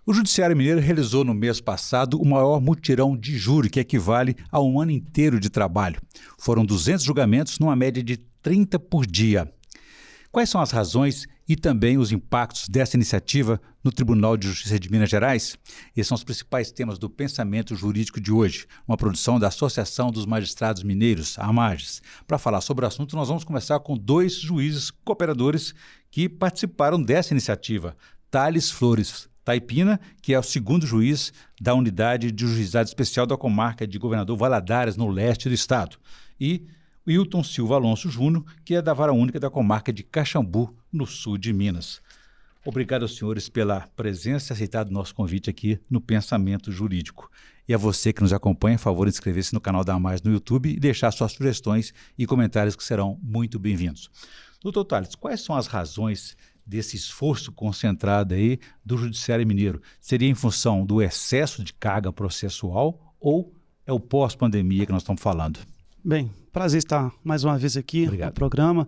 O Judiciário Mineiro realizou no mês passado o maior mutirão de júri, que equivale a um ano inteiro de trabalho. Foram 200 julgamentos, numa média de 30 por dia. Quais são as razões e também os impactos dessa iniciativa no Tribunal de Justiça de Minas Gerais? Esses são os principais temas do Pensamento Jurídico de hoje, uma produção da Associação dos Magistrados Mineiros, a AMAGES. Para falar sobre o assunto, nós vamos começar com 2 juízes cooperadores que participaram dessa iniciativa. Thales Flores Taipina, que é o 2º juiz da unidade de juizado especial da comarca de Governador Valadares, no leste do estado, e Wilton Silva Alonso Júnior, que é da vara única da comarca de Caxambu, no sul de Minas. Obrigado aos senhores pela presença e aceitado o nosso convite aqui no Pensamento Jurídico. E a você que nos acompanha, por favor, inscrever-se no canal da AMAGES no YouTube e deixar suas sugestões e comentários que serão muito bem-vindos. Doutor Thales, quais são as razões desse esforço concentrado aí do Judiciário Mineiro? Seria em função do excesso de carga processual ou é o pós-pandemia que nós estamos falando? Bem, prazer estar mais uma vez aqui Obrigado. no programa.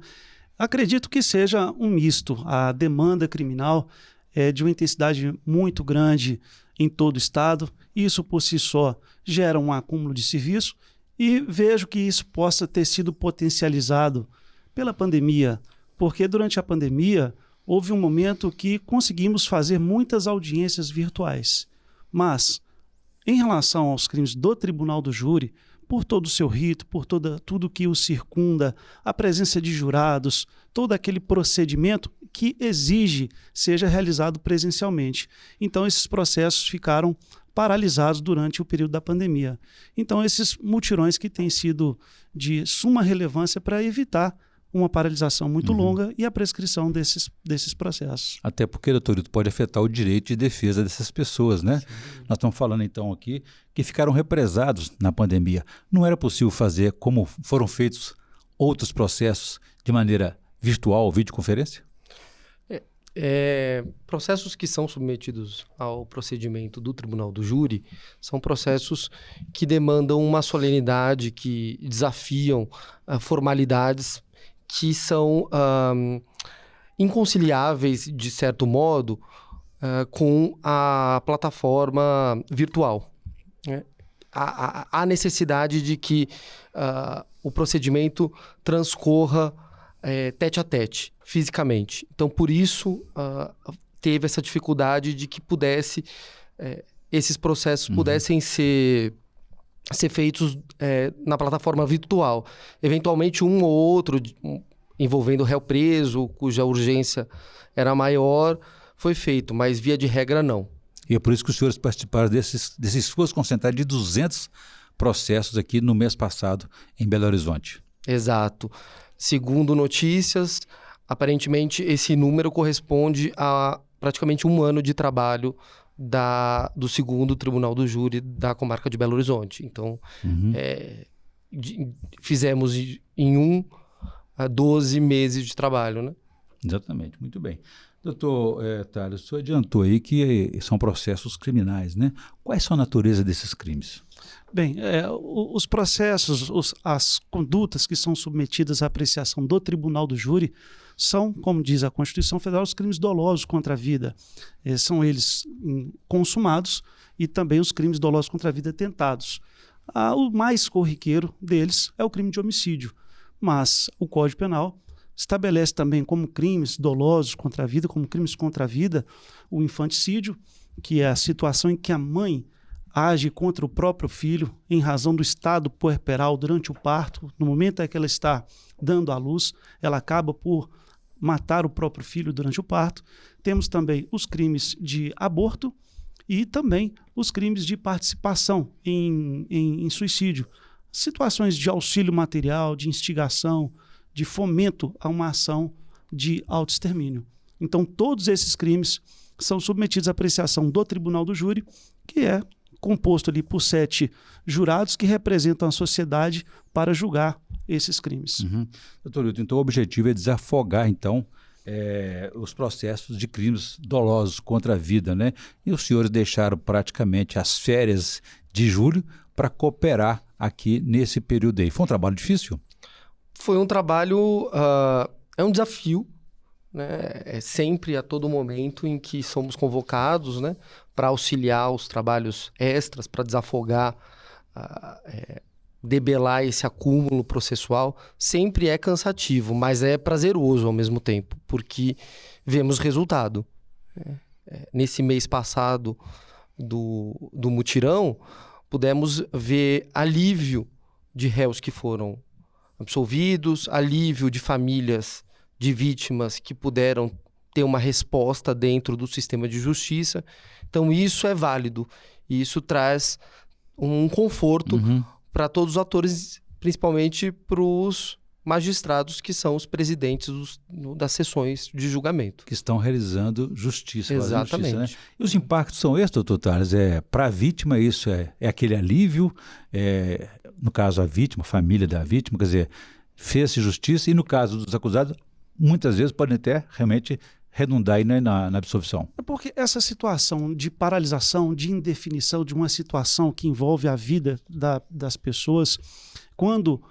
Acredito que seja um misto. A demanda criminal é de uma intensidade muito grande em todo o estado. Isso por si só gera um acúmulo de serviço e vejo que isso possa ter sido potencializado pela pandemia, porque durante a pandemia houve um momento que conseguimos fazer muitas audiências virtuais. Mas, em relação aos crimes do Tribunal do Júri, por todo o seu rito, por tudo que o circunda, a presença de jurados, todo aquele procedimento que exige seja realizado presencialmente. Então, esses processos ficaram paralisados durante o período da pandemia. Então, esses mutirões que têm sido de suma relevância para evitar uma paralisação muito longa e a prescrição desses processos. Até porque, doutor, isso pode afetar o direito de defesa dessas pessoas, né? Sim. Nós estamos falando então aqui que ficaram represados na pandemia. Não era possível fazer como foram feitos outros processos de maneira virtual, videoconferência? Processos que são submetidos ao procedimento do Tribunal do Júri são processos que demandam uma solenidade, que desafiam formalidades que são inconciliáveis, de certo modo, com a plataforma virtual. Né? Há necessidade de que o procedimento transcorra tete a tete, fisicamente. Então, por isso, teve essa dificuldade de que esses processos pudessem ser feitos na plataforma virtual. Eventualmente, um ou outro, envolvendo o réu preso, cuja urgência era maior, foi feito, mas via de regra não. E é por isso que os senhores participaram desse esforço concentrado de 200 processos aqui no mês passado em Belo Horizonte. Exato. Segundo notícias, aparentemente esse número corresponde a praticamente um ano de trabalho do 2º Tribunal do Júri da comarca de Belo Horizonte. Então, fizemos em 12 meses de trabalho, né? Exatamente, muito bem. Doutor Thales, o senhor adiantou aí que são processos criminais, né? Quais são a natureza desses crimes? Bem, os processos, as condutas que são submetidas à apreciação do Tribunal do Júri são, como diz a Constituição Federal, os crimes dolosos contra a vida. São eles consumados e também os crimes dolosos contra a vida tentados. O mais corriqueiro deles é o crime de homicídio, mas o Código Penal estabelece também como crimes dolosos contra a vida, como crimes contra a vida, o infanticídio, que é a situação em que a mãe age contra o próprio filho em razão do estado puerperal durante o parto. No momento em que ela está dando à luz, ela acaba por matar o próprio filho durante o parto. Temos também os crimes de aborto e também os crimes de participação em suicídio. Situações de auxílio material, de instigação, de fomento a uma ação de autoextermínio. Então, todos esses crimes são submetidos à apreciação do Tribunal do Júri, que é composto ali por 7 jurados que representam a sociedade para julgar esses crimes. Doutor Wilton, então o objetivo é desafogar, então, os processos de crimes dolosos contra a vida, né? E os senhores deixaram praticamente as férias de julho para cooperar aqui nesse período aí. Foi um trabalho difícil? Foi um trabalho É um desafio, né? É sempre a todo momento em que somos convocados, né, para auxiliar os trabalhos extras, para desafogar, debelar esse acúmulo processual. Sempre é cansativo, mas é prazeroso ao mesmo tempo, porque vemos resultado. Nesse mês passado do mutirão, pudemos ver alívio de réus que foram absolvidos, alívio de famílias de vítimas que puderam ter uma resposta dentro do sistema de justiça. Então isso é válido e isso traz um conforto para todos os atores, principalmente para os magistrados que são os presidentes das sessões de julgamento. Que estão realizando justiça. Exatamente. Justiça, né? E os impactos são esses, doutor Tales? Para a vítima, isso é aquele alívio, no caso a vítima, a família da vítima, quer dizer, fez-se justiça, e no caso dos acusados, muitas vezes podem até realmente redundar aí na absolvição. É porque essa situação de paralisação, de indefinição de uma situação que envolve a vida das pessoas, quando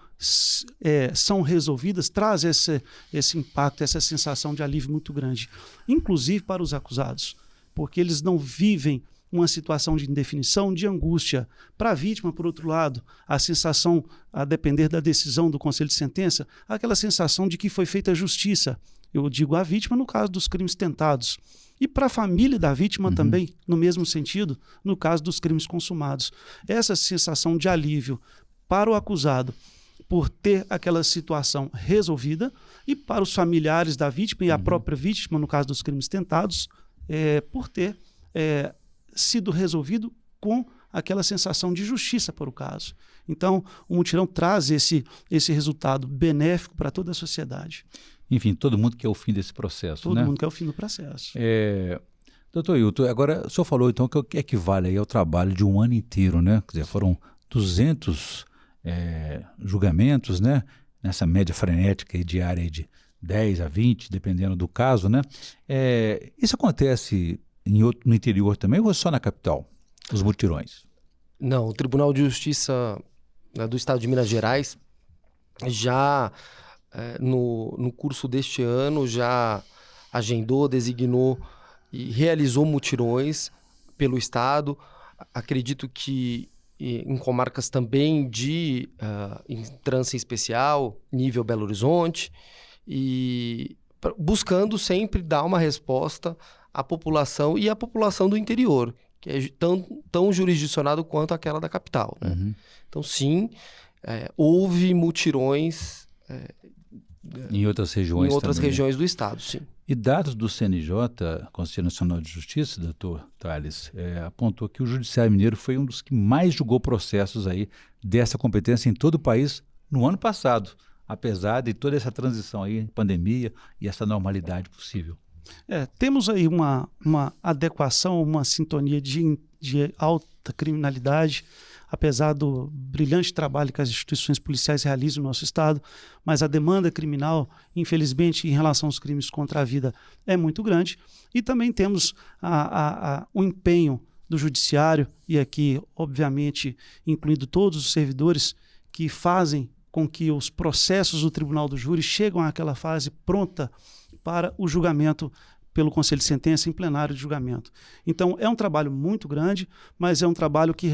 são resolvidas, traz esse impacto, essa sensação de alívio muito grande, inclusive para os acusados, porque eles não vivem uma situação de indefinição, de angústia. Para a vítima, por outro lado, a sensação, a depender da decisão do Conselho de Sentença, aquela sensação de que foi feita justiça. Eu digo a vítima no caso dos crimes tentados. E para a família da vítima também, no mesmo sentido, no caso dos crimes consumados. Essa sensação de alívio para o acusado por ter aquela situação resolvida, e para os familiares da vítima e a própria vítima, no caso dos crimes tentados, por ter sido resolvido com aquela sensação de justiça para o caso. Então, o mutirão traz esse resultado benéfico para toda a sociedade. Enfim, todo mundo quer o fim desse processo, Todo né? mundo quer o fim do processo. Doutor Hilton, agora o senhor falou então que equivale aí ao trabalho de um ano inteiro, né? Quer dizer, foram 200 julgamentos, né? Nessa média frenética aí diária de 10 a 20, dependendo do caso, né? Isso acontece no interior também ou só na capital, os mutirões? Não, o Tribunal de Justiça do Estado de Minas Gerais já, no curso deste ano, já agendou, designou e realizou mutirões pelo Estado. Acredito que em comarcas também de entrância especial, nível Belo Horizonte, e buscando sempre dar uma resposta à população e à população do interior, que é tão jurisdicionado quanto aquela da capital, né? Então, sim, houve mutirões em outras regiões também, regiões do Estado, sim. E dados do CNJ, Conselho Nacional de Justiça, doutor Tales, apontou que o Judiciário Mineiro foi um dos que mais julgou processos aí dessa competência em todo o país no ano passado, apesar de toda essa transição aí, pandemia e essa normalidade possível. Temos aí uma adequação, uma sintonia de alta criminalidade, apesar do brilhante trabalho que as instituições policiais realizam no nosso Estado, mas a demanda criminal, infelizmente, em relação aos crimes contra a vida é muito grande. E também temos o empenho do Judiciário, e aqui, obviamente, incluindo todos os servidores que fazem com que os processos do Tribunal do Júri chegam àquela fase pronta para o julgamento pelo Conselho de Sentença em plenário de julgamento. Então, é um trabalho muito grande, mas é um trabalho que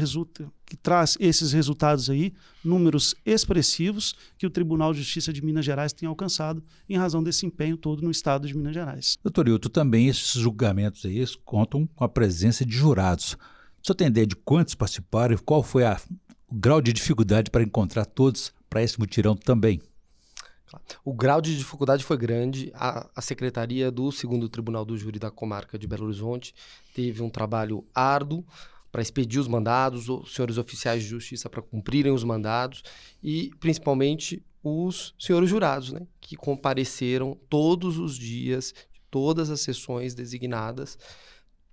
traz esses resultados aí, números expressivos que o Tribunal de Justiça de Minas Gerais tem alcançado em razão desse empenho todo no Estado de Minas Gerais. Doutor Hilton, também esses julgamentos aí contam com a presença de jurados. O senhor tem ideia de quantos participaram e qual foi o grau de dificuldade para encontrar todos para esse mutirão também? O grau de dificuldade foi grande. A Secretaria do 2º Tribunal do Júri da Comarca de Belo Horizonte teve um trabalho árduo para expedir os mandados, os senhores oficiais de justiça para cumprirem os mandados e, principalmente, os senhores jurados, né, que compareceram todos os dias, todas as sessões designadas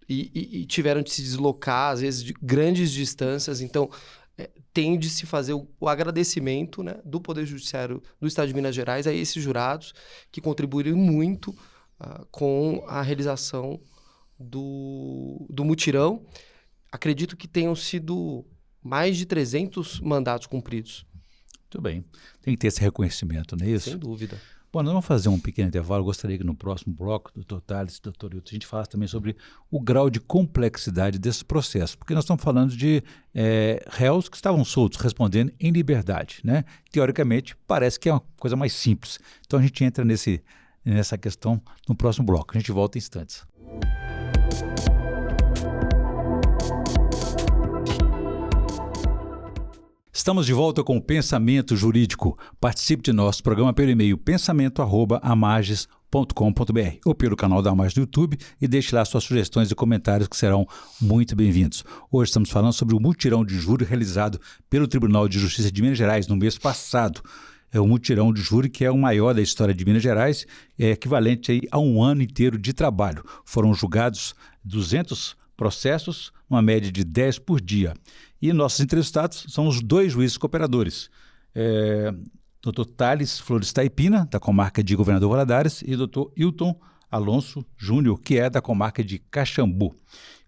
e tiveram de se deslocar, às vezes, de grandes distâncias. Então, tem de se fazer o agradecimento, né, do Poder Judiciário do Estado de Minas Gerais a esses jurados que contribuíram muito com a realização do mutirão. Acredito que tenham sido mais de 300 mandatos cumpridos. Muito bem. Tem que ter esse reconhecimento, não é isso? Sem dúvida. Bom, nós vamos fazer um pequeno intervalo. Eu gostaria que no próximo bloco, doutor Tales e doutor Hilton, a gente falasse também sobre o grau de complexidade desse processo, porque nós estamos falando de réus que estavam soltos, respondendo em liberdade, né? Teoricamente, parece que é uma coisa mais simples. Então a gente entra nessa questão no próximo bloco. A gente volta em instantes. Estamos de volta com o Pensamento Jurídico. Participe de nosso programa pelo e-mail pensamento@amages.com.br ou pelo canal da Amages do YouTube e deixe lá suas sugestões e comentários que serão muito bem-vindos. Hoje estamos falando sobre o mutirão de júri realizado pelo Tribunal de Justiça de Minas Gerais no mês passado. É o mutirão de júri que é o maior da história de Minas Gerais, é equivalente aí a um ano inteiro de trabalho. Foram julgados 200 processos, uma média de 10 por dia. E nossos entrevistados são os 2 juízes cooperadores, Dr. Tales Flores Taipina, da comarca de Governador Valadares, e Dr. Hilton Alonso Júnior, que é da comarca de Caxambu.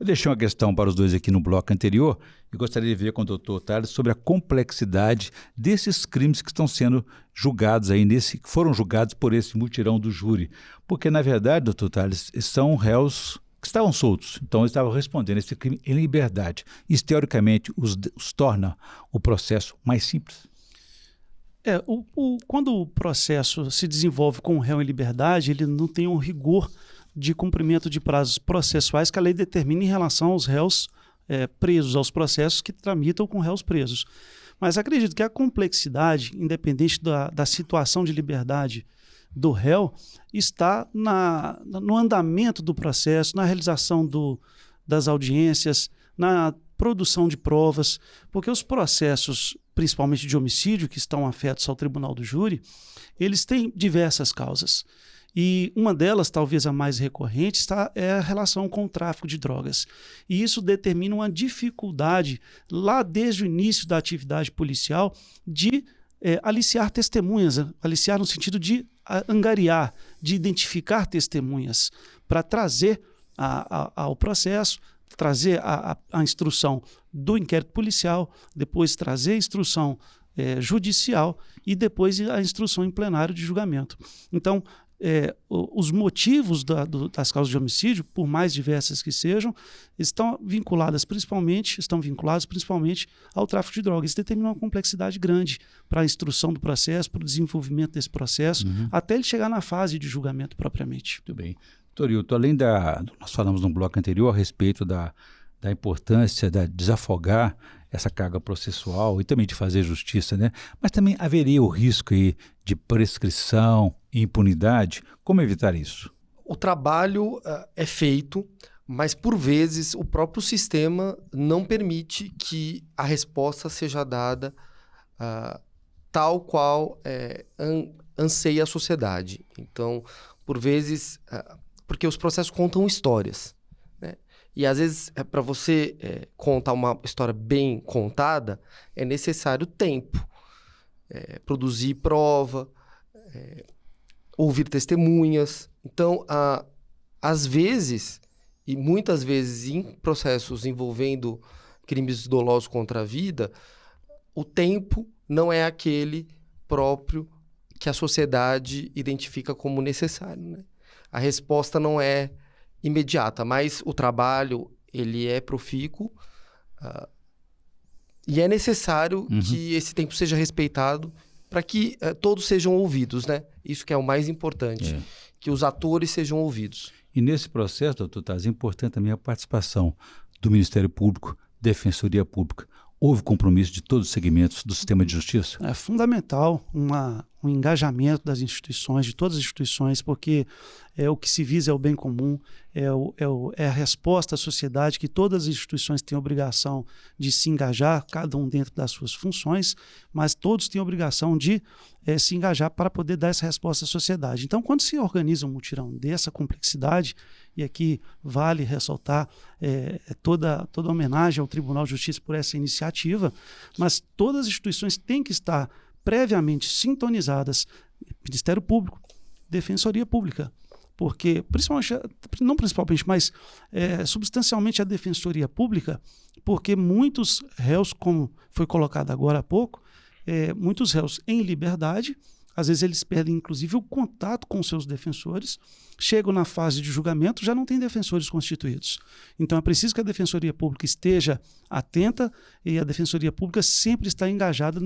Eu deixei uma questão para os dois aqui no bloco anterior e gostaria de ver com o Dr. Tales sobre a complexidade desses crimes que estão sendo julgados aí, que foram julgados por esse mutirão do júri. Porque, na verdade, Dr. Tales, são réus que estavam soltos, então eles estavam respondendo esse crime em liberdade. Isso, teoricamente, os torna o processo mais simples? Quando o processo se desenvolve com o réu em liberdade, ele não tem um rigor de cumprimento de prazos processuais que a lei determina em relação aos réus presos, aos processos que tramitam com réus presos. Mas acredito que a complexidade, independente da situação de liberdade do réu, está no andamento do processo, na realização das audiências, na produção de provas, porque os processos, principalmente de homicídio, que estão afetos ao tribunal do júri, eles têm diversas causas. E uma delas, talvez a mais recorrente, é a relação com o tráfico de drogas. E isso determina uma dificuldade, lá desde o início da atividade policial, de aliciar testemunhas, aliciar no sentido de angariar, de identificar testemunhas, para trazer ao processo, trazer a instrução do inquérito policial, depois trazer a instrução judicial e depois a instrução em plenário de julgamento. Então, os motivos das causas de homicídio, por mais diversas que sejam, estão vinculados principalmente ao tráfico de drogas. Isso determina uma complexidade grande para a instrução do processo, para o desenvolvimento desse processo, até ele chegar na fase de julgamento propriamente. Muito bem. Doutor Hilton, nós falamos no bloco anterior a respeito da importância de desafogar essa carga processual e também de fazer justiça, né? Mas também haveria o risco aí de prescrição e impunidade. Como evitar isso? O trabalho é feito, mas por vezes o próprio sistema não permite que a resposta seja dada tal qual anseia a sociedade. Então, por vezes, porque os processos contam histórias, né? E às vezes, para você contar uma história bem contada, é necessário tempo, produzir prova, ouvir testemunhas. Então, às vezes, e muitas vezes em processos envolvendo crimes dolosos contra a vida, o tempo não é aquele próprio que a sociedade identifica como necessário, né? A resposta não é imediata, mas o trabalho ele é profícuo e é necessário que esse tempo seja respeitado para que todos sejam ouvidos, né? Isso que é o mais importante, que os atores sejam ouvidos. E nesse processo, doutor Taz, é importante também a participação do Ministério Público, Defensoria Pública. Houve compromisso de todos os segmentos do sistema de justiça? É fundamental um engajamento das instituições, de todas as instituições, porque o que se visa é o bem comum, é a resposta à sociedade, que todas as instituições têm a obrigação de se engajar, cada um dentro das suas funções, mas todos têm a obrigação de se engajar para poder dar essa resposta à sociedade. Então, quando se organiza um mutirão dessa complexidade, e aqui vale ressaltar toda homenagem ao Tribunal de Justiça por essa iniciativa, mas todas as instituições têm que estar previamente sintonizadas, Ministério Público, Defensoria Pública, porque, não principalmente, mas substancialmente a Defensoria Pública, porque muitos réus, como foi colocado agora há pouco, muitos réus em liberdade, Às vezes eles perdem, inclusive, o contato com seus defensores, chegam na fase de julgamento, já não tem defensores constituídos. Então é preciso que a Defensoria Pública esteja atenta e a Defensoria Pública sempre está engajada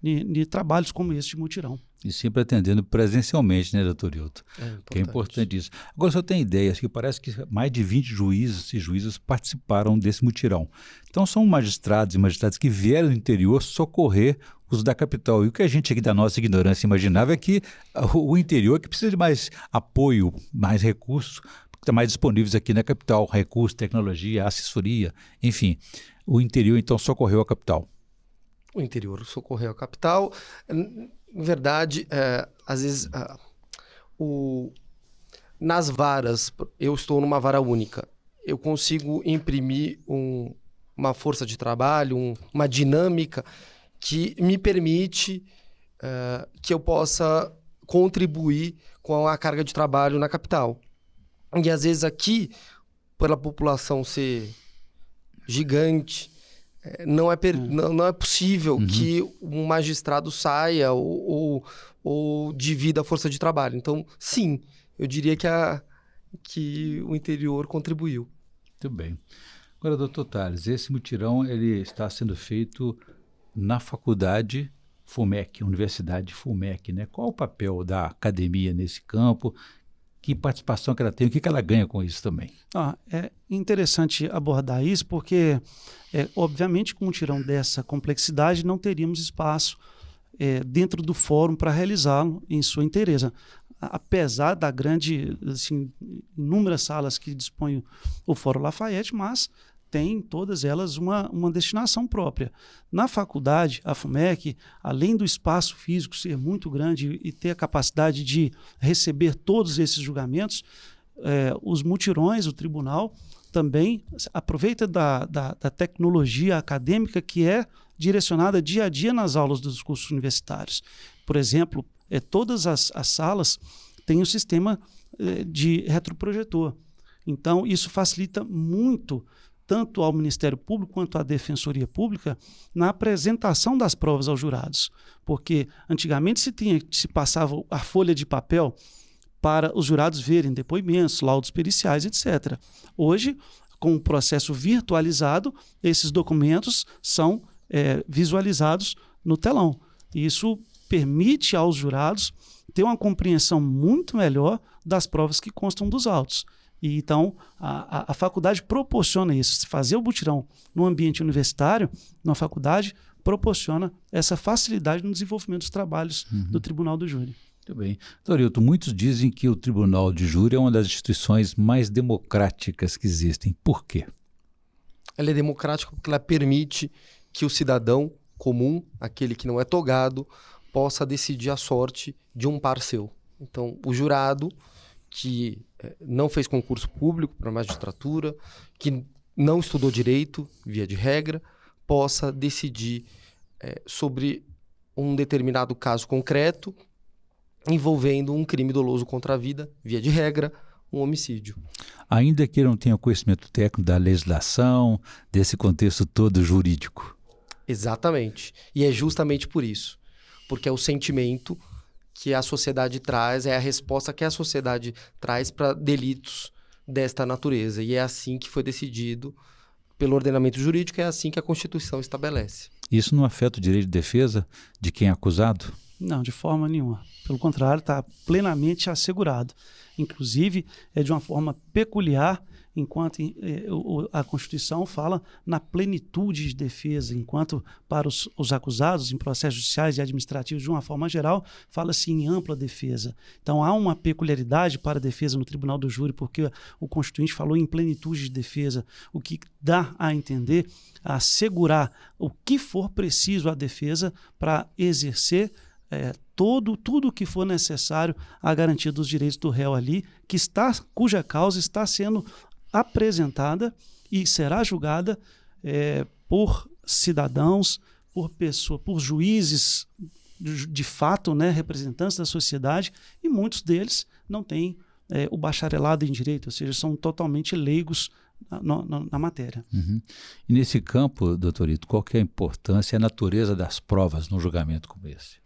em trabalhos como esse de mutirão. E sempre atendendo presencialmente, né, doutor Hilton? Que é importante isso. Agora, o senhor tem ideia, que parece que mais de 20 juízes e juízas participaram desse mutirão. Então, são magistrados e magistradas que vieram do interior socorrer os da capital. E o que a gente aqui da nossa ignorância imaginava é que o interior que precisa de mais apoio, mais recursos, porque está mais disponíveis aqui na capital, recursos, tecnologia, assessoria, enfim. O interior, então, socorreu a capital. O interior socorreu a capital. Em verdade, às vezes, nas varas, eu estou numa vara única, eu consigo imprimir uma força de trabalho, uma dinâmica que me permite que eu possa contribuir com a carga de trabalho na capital. E às vezes aqui, pela população ser gigante, não é possível que um magistrado saia ou divida a força de trabalho. Então, sim, eu diria que o interior contribuiu. Muito bem. Agora, doutor Tales, esse mutirão ele está sendo feito na faculdade FUMEC, Universidade FUMEC, né? Qual o papel da academia nesse campo? Que participação que ela tem? O que ela ganha com isso também? É interessante abordar isso porque, obviamente, com um mutirão dessa complexidade, não teríamos espaço dentro do fórum para realizá-lo em sua inteireza. Apesar da grande, assim, inúmeras salas que dispõe o Fórum Lafayette, mas tem todas elas uma destinação própria. Na faculdade, a FUMEC, além do espaço físico ser muito grande e ter a capacidade de receber todos esses julgamentos, os mutirões, o tribunal, também aproveita da tecnologia acadêmica que é direcionada dia a dia nas aulas dos cursos universitários. Por exemplo, todas as salas têm um sistema de retroprojetor. Então, isso facilita muito tanto ao Ministério Público quanto à Defensoria Pública na apresentação das provas aos jurados. Porque antigamente se passava a folha de papel para os jurados verem depoimentos, laudos periciais, etc. Hoje, com o processo virtualizado, esses documentos são visualizados no telão. E isso permite aos jurados ter uma compreensão muito melhor das provas que constam dos autos. E então, a faculdade proporciona isso. Fazer o mutirão no ambiente universitário, na faculdade, proporciona essa facilidade no desenvolvimento dos trabalhos do Tribunal do Júri. Muito bem. Doutor Hilton, muitos dizem que o Tribunal de Júri é uma das instituições mais democráticas que existem. Por quê? Ela é democrática porque ela permite que o cidadão comum, aquele que não é togado, possa decidir a sorte de um par seu. Então, o jurado que não fez concurso público para magistratura, que não estudou direito, via de regra, possa decidir sobre um determinado caso concreto envolvendo um crime doloso contra a vida, via de regra, um homicídio. Ainda que não tenha conhecimento técnico da legislação, desse contexto todo jurídico. Exatamente. E é justamente por isso. Porque é o sentimento que a sociedade traz, é a resposta que a sociedade traz para delitos desta natureza. E é assim que foi decidido pelo ordenamento jurídico, é assim que a Constituição estabelece. Isso não afeta o direito de defesa de quem é acusado? Não, de forma nenhuma. Pelo contrário, está plenamente assegurado. Inclusive, é de uma forma peculiar, enquanto a Constituição fala na plenitude de defesa, enquanto para os acusados em processos judiciais e administrativos, de uma forma geral, fala-se em ampla defesa. Então, há uma peculiaridade para a defesa no Tribunal do Júri, porque o Constituinte falou em plenitude de defesa, o que dá a entender, a assegurar o que for preciso à defesa para exercer tudo o que for necessário à garantia dos direitos do réu ali, cuja causa está sendo apresentada e será julgada por cidadãos, por juízes de fato, né, representantes da sociedade, e muitos deles não têm o bacharelado em direito, ou seja, são totalmente leigos na matéria. Uhum. E nesse campo, doutor Hilton, qual que é a importância e a natureza das provas num julgamento como esse?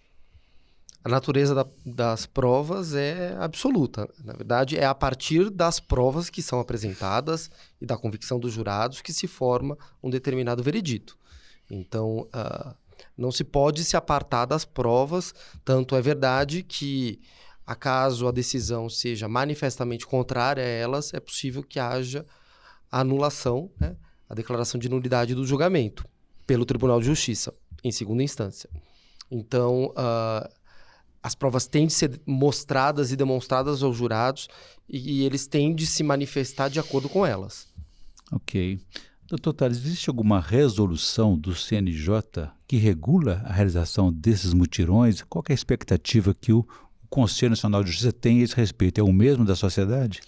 A natureza das provas é absoluta. Na verdade, é a partir das provas que são apresentadas e da convicção dos jurados que se forma um determinado veredito. Então, não se pode se apartar das provas, tanto é verdade que, acaso a decisão seja manifestamente contrária a elas, é possível que haja a anulação, né, a declaração de nulidade do julgamento pelo Tribunal de Justiça, em segunda instância. Então, as provas têm de ser mostradas e demonstradas aos jurados e eles têm de se manifestar de acordo com elas. Ok. Doutor Tales, existe alguma resolução do CNJ que regula a realização desses mutirões? Qual que é a expectativa que o Conselho Nacional de Justiça tem a esse respeito? É o mesmo da sociedade?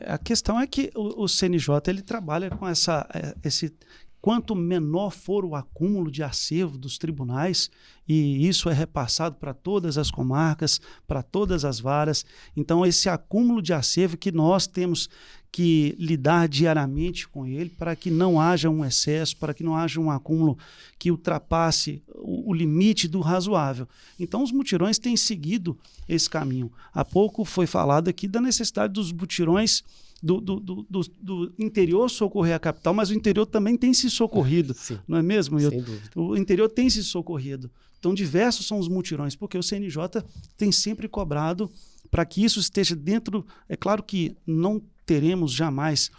A questão é que o CNJ ele trabalha com esse... Quanto menor for o acúmulo de acervo dos tribunais, e isso é repassado para todas as comarcas, para todas as varas, então esse acúmulo de acervo que nós temos que lidar diariamente com ele para que não haja um excesso, para que não haja um acúmulo que ultrapasse o limite do razoável. Então os mutirões têm seguido esse caminho. Há pouco foi falado aqui da necessidade dos mutirões do interior socorrer a capital, mas o interior também tem se socorrido, Sim, não é mesmo? sem dúvida. O interior tem se socorrido. Então, diversos são os mutirões, porque o CNJ tem sempre cobrado para que isso esteja dentro... É claro que não teremos jamais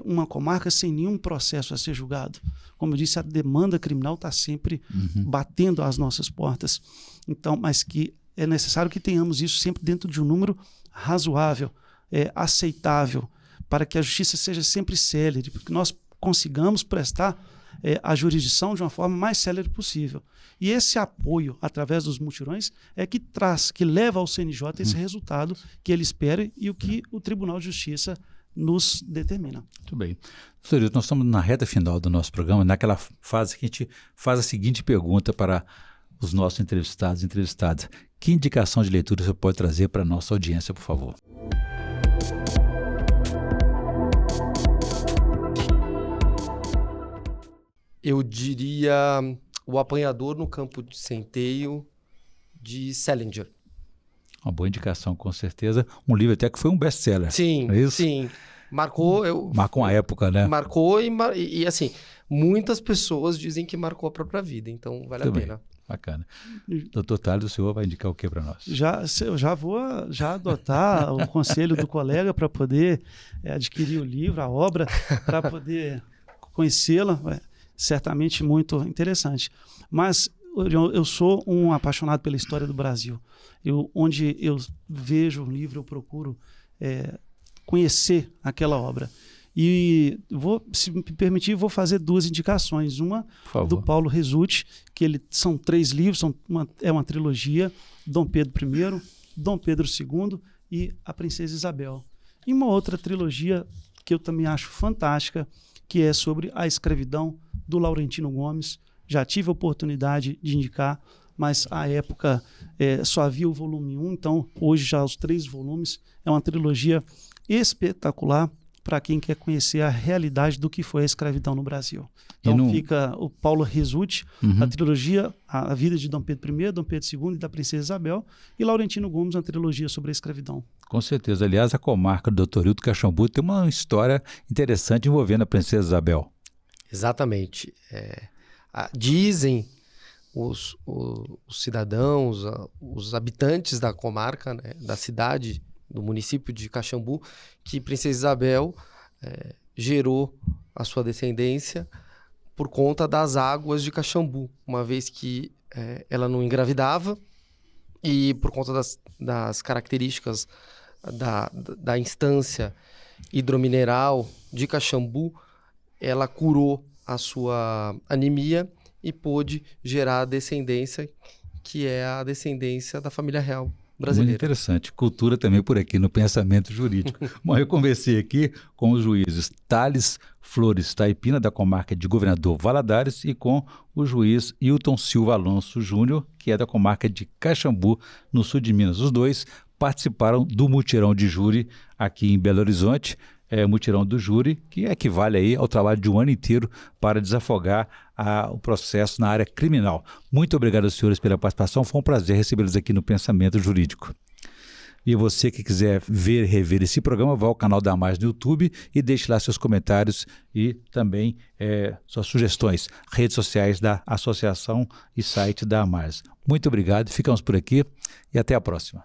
uma comarca sem nenhum processo a ser julgado. Como eu disse, a demanda criminal está sempre batendo às nossas portas. Então, mas que é necessário que tenhamos isso sempre dentro de um número razoável, aceitável, para que a justiça seja sempre célere, para que nós consigamos prestar a jurisdição de uma forma mais célere possível. E esse apoio, através dos mutirões, é que traz, que leva ao CNJ esse resultado que ele espera e o que o Tribunal de Justiça nos determina. Muito bem. Doutor, nós estamos na reta final do nosso programa, naquela fase que a gente faz a seguinte pergunta para os nossos entrevistados e entrevistadas. Que indicação de leitura você pode trazer para a nossa audiência, por favor? Eu diria O Apanhador no Campo de Centeio, de Salinger. Uma boa indicação, com certeza. Um livro até que foi um best-seller. Sim, não é isso? sim. Marcou uma época, né? Marcou e assim, muitas pessoas dizem que marcou a própria vida, então vale a pena. Bacana. Doutor Tales, o senhor vai indicar o que para nós? Eu já vou adotar o conselho do colega para poder adquirir o livro, a obra, para poder conhecê-la. Certamente muito interessante. Mas eu sou um apaixonado pela história do Brasil. Onde eu vejo um livro, eu procuro conhecer aquela obra. E se me permitir, vou fazer duas indicações. Uma do Paulo Resulti, que são 3 livros, é uma trilogia, Dom Pedro I, Dom Pedro II e A Princesa Isabel. E uma outra trilogia que eu também acho fantástica, que é sobre a escravidão, do Laurentino Gomes. Já tive a oportunidade de indicar, mas à época só havia o volume 1, então hoje já os 3 volumes. É uma trilogia espetacular para quem quer conhecer a realidade do que foi a escravidão no Brasil. Então fica o Paulo Resulti, a trilogia A Vida de Dom Pedro I, Dom Pedro II e da Princesa Isabel, e Laurentino Gomes, uma trilogia sobre a escravidão. Com certeza. Aliás, a comarca do Dr. Hilton Caxambu tem uma história interessante envolvendo a Princesa Isabel. Exatamente. Dizem os cidadãos, os habitantes da comarca, né, da cidade, do município de Caxambu, que Princesa Isabel gerou a sua descendência por conta das águas de Caxambu, uma vez que ela não engravidava e por conta das características da instância hidromineral de Caxambu, ela curou a sua anemia e pôde gerar a descendência, que é a descendência da família real brasileira. Muito interessante. Cultura também por aqui no pensamento jurídico. Bom, eu conversei aqui com os juízes Tales Flores Taipina, da comarca de Governador Valadares, e com o juiz Hilton Silva Alonso Júnior, que é da comarca de Caxambu, no sul de Minas. Os dois participaram do mutirão de júri aqui em Belo Horizonte. mutirão do júri, que equivale aí ao trabalho de um ano inteiro para desafogar o processo na área criminal. Muito obrigado aos senhores pela participação, foi um prazer recebê-los aqui no Pensamento Jurídico. E você que quiser ver e rever esse programa, vá ao canal da AMARS no YouTube e deixe lá seus comentários e também suas sugestões. Redes sociais da associação e site da AMARS. Muito obrigado, ficamos por aqui e até a próxima.